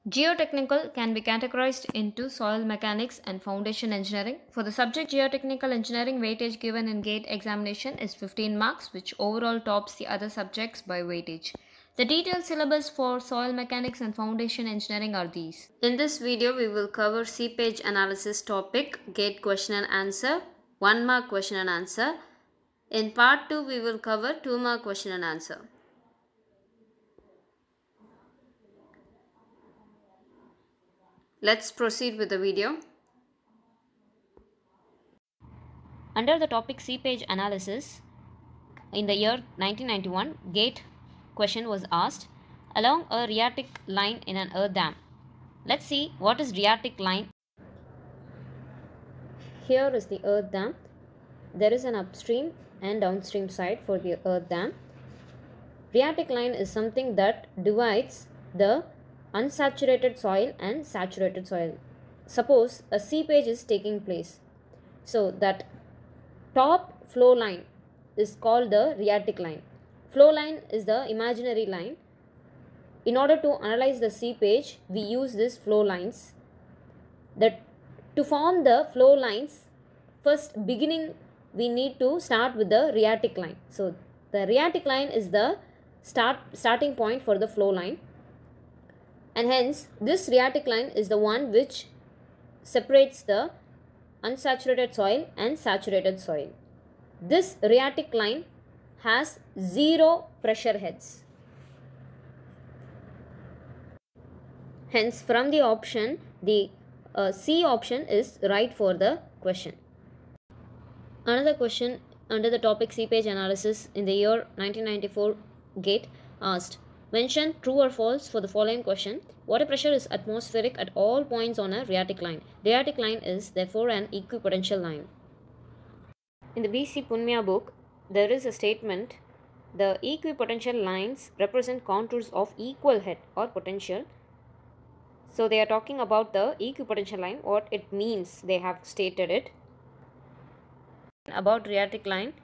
Geotechnical can be categorized into soil mechanics and foundation engineering. For the subject geotechnical engineering, weightage given in GATE examination is 15 marks, which overall tops the other subjects by weightage. The detailed syllabus for soil mechanics and foundation engineering are these. In this video, we will cover seepage analysis topic, GATE question and answer, 1 mark question and answer. In part 2, we will cover 2 mark question and answer. Let's proceed with the video. Under the topic seepage analysis, in the year 1991, GATE question was asked along a rheatic line in an earth dam. Let's see what is rheatic line. Here is the earth dam. There is an upstream and downstream side for the earth dam. Rheatic line is something that divides the unsaturated soil and saturated soil. Suppose a seepage is taking place. So that top flow line is called the rheatic line. Flow line is the imaginary line. In order to analyze the seepage, we use these flow lines. To form the flow lines, first beginning we need to start with the rheatic line. So the rheatic line is the starting point for the flow line, and hence this rheatic line is the one which separates the unsaturated soil and saturated soil. This rheatic line has 0 pressure heads. Hence, from the option, the C option is right for the question. Another question under the topic seepage analysis in the year 1994 GATE asked, mention true or false for the following question. Water pressure is atmospheric at all points on a rheatic line. Rheatic line is therefore an equipotential line. In the B.C. Punmya book, there is a statement, the equipotential lines represent contours of equal head or potential. So they are talking about the equipotential line, what it means, they have stated it. About rheatic line,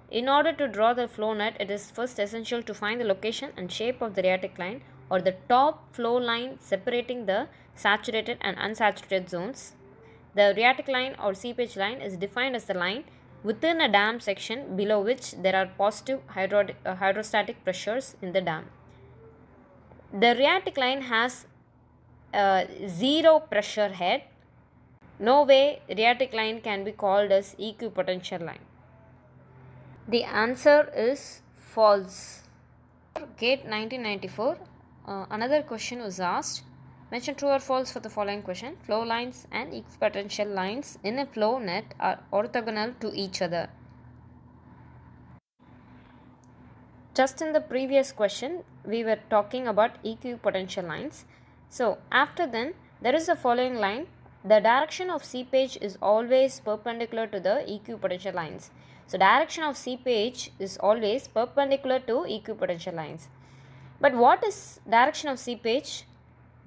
in order to draw the flow net, it is first essential to find the location and shape of the rheatic line or the top flow line separating the saturated and unsaturated zones. The rheatic line or seepage line is defined as the line within a dam section below which there are positive hydrostatic pressures in the dam. The rheatic line has 0 pressure head. No way rheatic line can be called as equipotential line. The answer is false. GATE 1994, another question was asked. Mention true or false for the following question. Flow lines and equipotential lines in a flow net are orthogonal to each other. Just in the previous question, we were talking about equipotential lines. So, after then, there is the following line. The direction of seepage is always perpendicular to the equipotential lines. So, direction of seepage is always perpendicular to equipotential lines. But what is direction of seepage?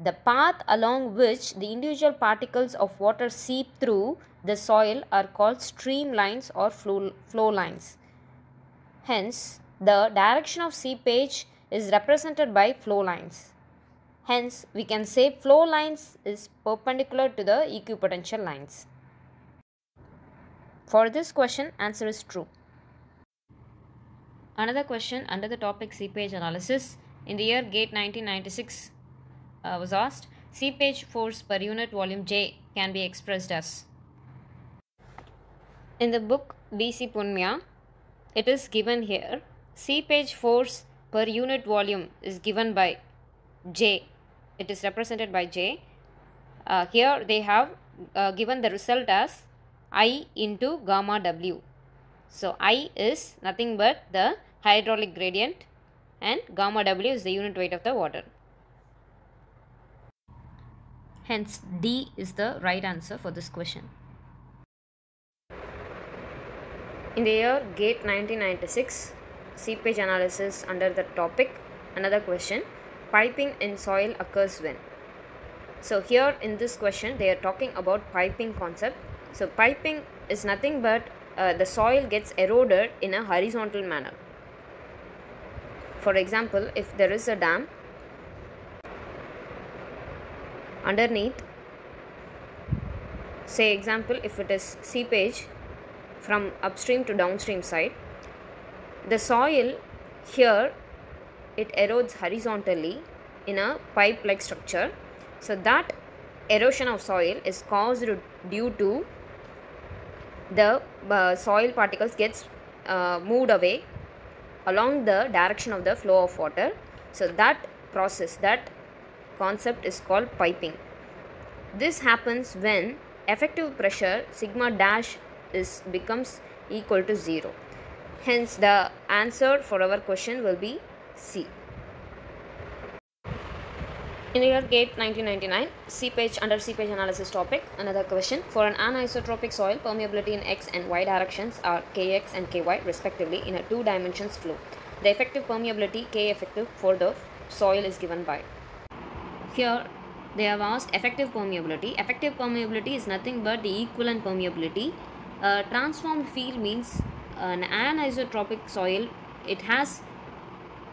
The path along which the individual particles of water seep through the soil are called stream lines or flow lines. Hence, the direction of seepage is represented by flow lines. Hence, we can say flow lines is perpendicular to the equipotential lines. For this question, answer is true. Another question under the topic seepage analysis in the year GATE 1996 was asked, seepage force per unit volume J can be expressed as. In the book B.C. Punmya, it is given here, seepage force per unit volume is given by J. It is represented by J. Here they have given the result as I into gamma W. So I is nothing but the hydraulic gradient and gamma W is the unit weight of the water. Hence D is the right answer for this question. In the year GATE 1996, seepage analysis under the topic, another question, piping in soil occurs when. So here in this question they are talking about piping concept. So piping is nothing but the soil gets eroded in a horizontal manner. For example, if there is a dam underneath, say example, if it is seepage from upstream to downstream side, the soil here, it erodes horizontally in a pipe like structure. So that erosion of soil is caused due to the soil particles gets moved away along the direction of the flow of water. So that process, that concept is called piping. This happens when effective pressure sigma dash becomes equal to 0. Hence the answer for our question will be C. In year GATE 1999, seepage under seepage analysis topic, another question. For an anisotropic soil, permeability in x and y directions are kx and ky respectively in a 2 dimensions flow. The effective permeability K effective for the soil is given by. Here they have asked effective permeability. Effective permeability is nothing but the equivalent permeability. Transformed field means an anisotropic soil, it has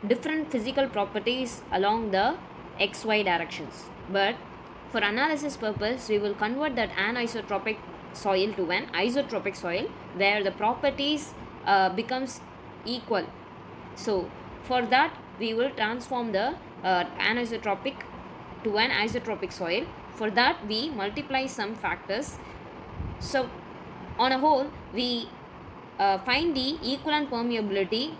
different physical properties along the xy directions, but for analysis purpose we will convert that anisotropic soil to an isotropic soil where the properties becomes equal. So for that we will transform the anisotropic to an isotropic soil. For that we multiply some factors. So on a whole we find the equivalent permeability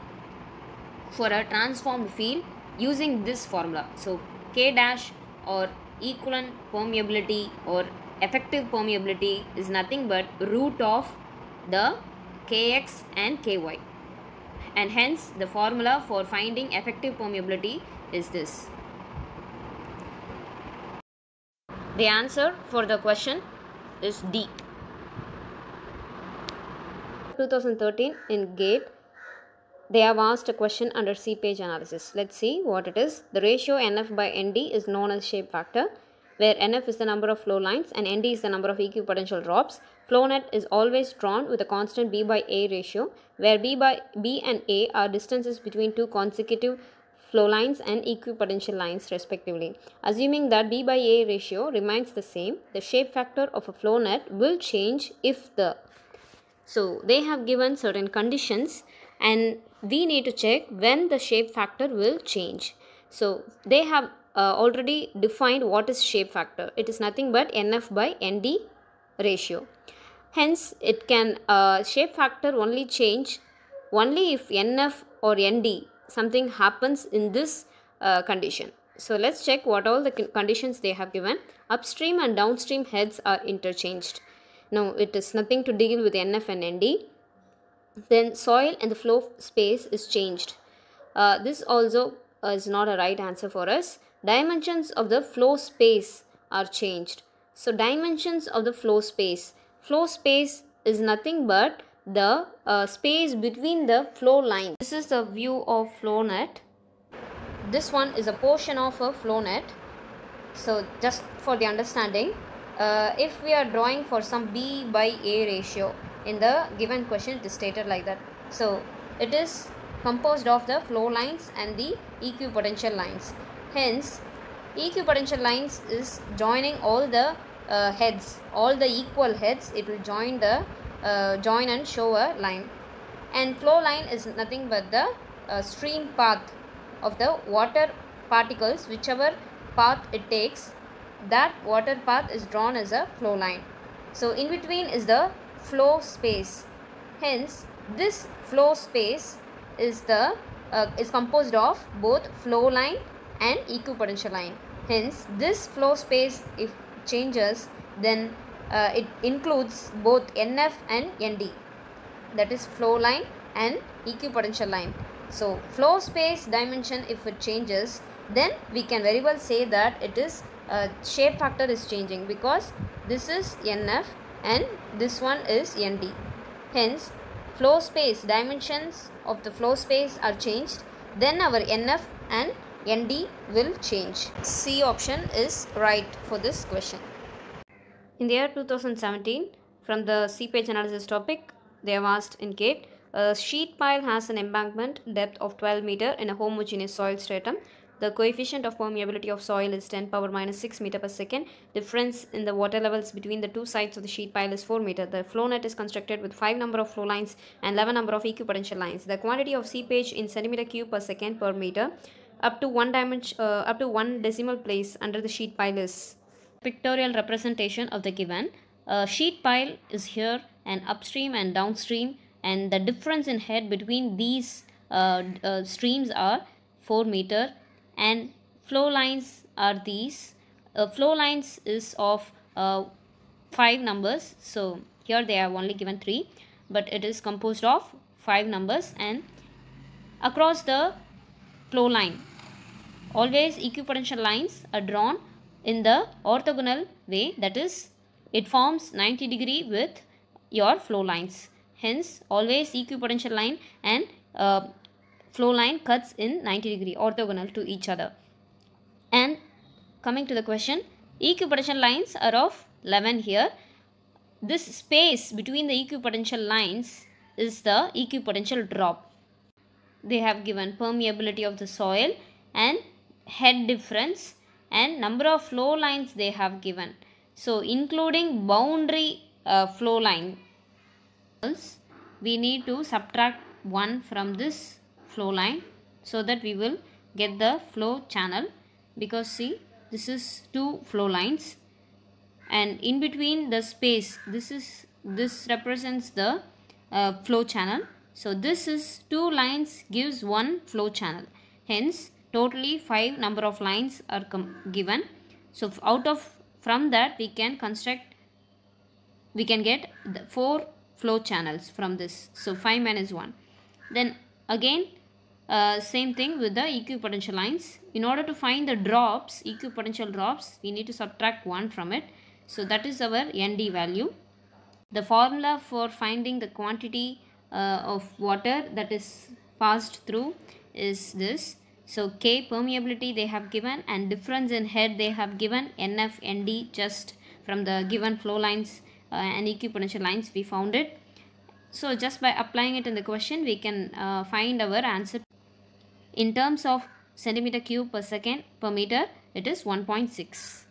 for a transformed field using this formula. So K dash or equivalent permeability or effective permeability is nothing but root of the Kx and Ky, and hence the formula for finding effective permeability is this. The answer for the question is D. 2013 in GATE, they have asked a question under seepage analysis. Let's see what it is. The ratio NF by ND is known as shape factor, where NF is the number of flow lines and ND is the number of equipotential drops. Flow net is always drawn with a constant B by A ratio, where B and A are distances between two consecutive flow lines and equipotential lines respectively. Assuming that B by A ratio remains the same, the shape factor of a flow net will change if the... So they have given certain conditions and we need to check when the shape factor will change. So they have already defined what is shape factor. It is nothing but NF by ND ratio. Hence it can shape factor only change only if NF or ND something happens in this condition. So let's check what all the conditions they have given. Upstream and downstream heads are interchanged. Now it is nothing to deal with NF and ND. Then soil and the flow space is changed. This also is not a right answer for us. Dimensions of the flow space are changed. So dimensions of the flow space is nothing but the space between the flow line. This is the view of flow net. This one is a portion of a flow net. So just for the understanding, if we are drawing for some B by A ratio, in the given question it is stated like that. So it is composed of the flow lines and the equipotential lines. Hence equipotential lines is joining all the heads, all the equal heads, it will join the join and show a line. And flow line is nothing but the stream path of the water particles, whichever path it takes, that water path is drawn as a flow line. So in between is the flow space. Hence this flow space is the is composed of both flow line and equipotential line. Hence this flow space if changes, then it includes both NF and ND, that is flow line and equipotential line. So flow space dimension if it changes, then we can very well say that it is shape factor is changing, because this is NF and this one is ND. Hence flow space dimensions of the flow space are changed, then our NF and ND will change. C option is right for this question. In the year 2017, from the seepage analysis topic, they have asked in GATE, a sheet pile has an embankment depth of 12 meter in a homogeneous soil stratum. The coefficient of permeability of soil is 10 power minus 6 meter per second. Difference in the water levels between the two sides of the sheet pile is 4 meter. The flow net is constructed with 5 number of flow lines and 11 number of equipotential lines. The quantity of seepage in centimeter cube per second per meter up to 1 decimal place under the sheet pile is. Pictorial representation of the given. Sheet pile is here, and upstream and downstream, and the difference in head between these streams are 4 meter, and flow lines are these. Flow lines is of 5 numbers, so here they have only given 3, but it is composed of 5 numbers. And across the flow line, always equipotential lines are drawn in the orthogonal way, that is, it forms 90 degree with your flow lines. Hence, always equipotential line and flow line cuts in 90 degree orthogonal to each other. And coming to the question, equipotential lines are of 11 here. This space between the equipotential lines is the equipotential drop. They have given permeability of the soil and head difference and number of flow lines they have given. So including boundary flow line, we need to subtract 1 from this flow line so that we will get the flow channel, because see, this is 2 flow lines, and in between the space, this represents the flow channel. So this is 2 lines gives 1 flow channel. Hence totally 5 number of lines are given. So from that we can get the 4 flow channels from this. So 5 minus 1. Then again same thing with the equipotential lines. In order to find the drops, equipotential drops, we need to subtract 1 from it. So that is our ND value. The formula for finding the quantity of water that is passed through is this. So K permeability they have given, and difference in head they have given, NF, ND, just from the given flow lines and equipotential lines we found it. So just by applying it in the question, we can find our answer. In terms of centimeter cube per second per meter, it is 1.6.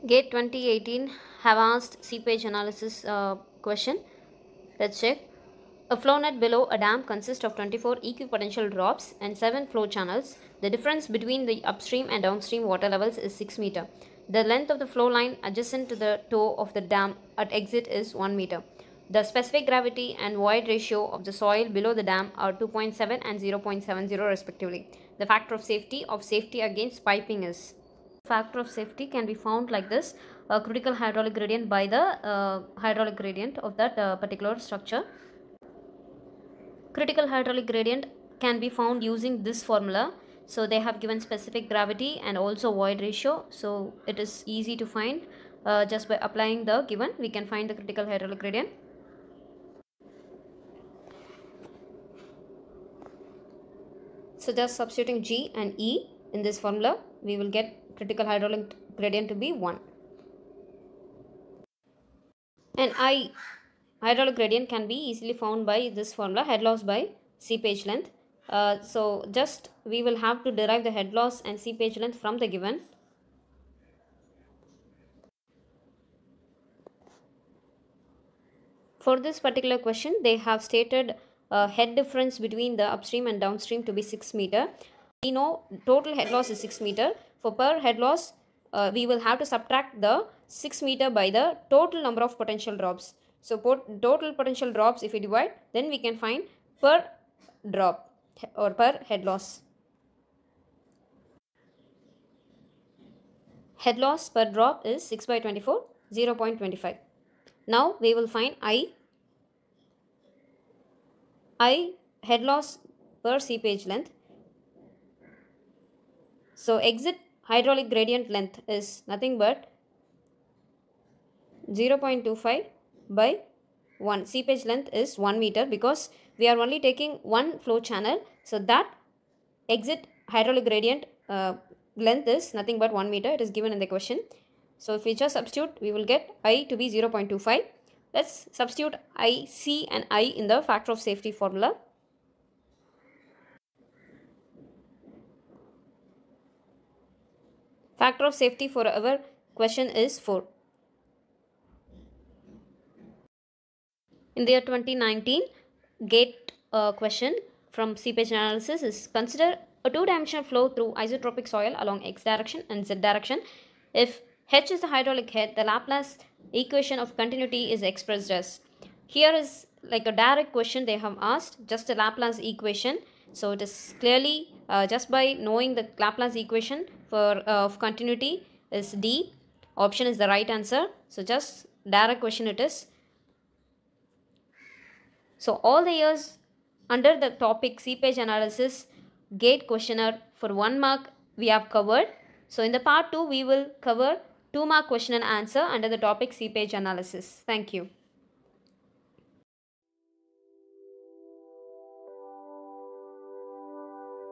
GATE 2018 have asked seepage analysis question. Let's check. A flow net below a dam consists of 24 equipotential drops and 7 flow channels. The difference between the upstream and downstream water levels is 6 meter. The length of the flow line adjacent to the toe of the dam at exit is 1 meter. The specific gravity and void ratio of the soil below the dam are 2.7 and 0.70 respectively. The factor of safety against piping is. Factor of safety can be found like this: a critical hydraulic gradient by the hydraulic gradient of that particular structure. Critical hydraulic gradient can be found using this formula. So they have given specific gravity and also void ratio, so it is easy to find. Just by applying the given, we can find the critical hydraulic gradient. So just substituting G and E in this formula, we will get critical hydraulic gradient to be 1. And I, hydraulic gradient, can be easily found by this formula, head loss by seepage length. So just we will have to derive the head loss and seepage length from the given. For this particular question, they have stated head difference between the upstream and downstream to be 6 meter. We know total head loss is 6 meter. For per head loss, we will have to subtract the 6 meter by the total number of potential drops. So total potential drops, if we divide, then we can find per drop or per head loss. Head loss per drop is 6 by 24, 0.25. Now we will find I head loss per seepage length. So exit hydraulic gradient length is nothing but 0.25 by 1. Seepage length is 1 meter because we are only taking one flow channel. So that exit hydraulic gradient length is nothing but 1 meter. It is given in the question. So if we just substitute, we will get I to be 0.25. Let's substitute I, C and I in the factor of safety formula. factor of safety for our question is 4. In the year 2019, GATE question from seepage analysis is: consider a two-dimensional flow through isotropic soil along x direction and z direction. If H is the hydraulic head, the Laplace equation of continuity is expressed as. Here is like a direct question they have asked, just a Laplace equation. So it is clearly just by knowing the Laplace equation for of continuity is D. Option is the right answer. So just direct question it is. So all the years under the topic seepage analysis, GATE questionnaire for 1 mark we have covered. So in the part 2 we will cover 2 mark question and answer under the topic seepage analysis. Thank you.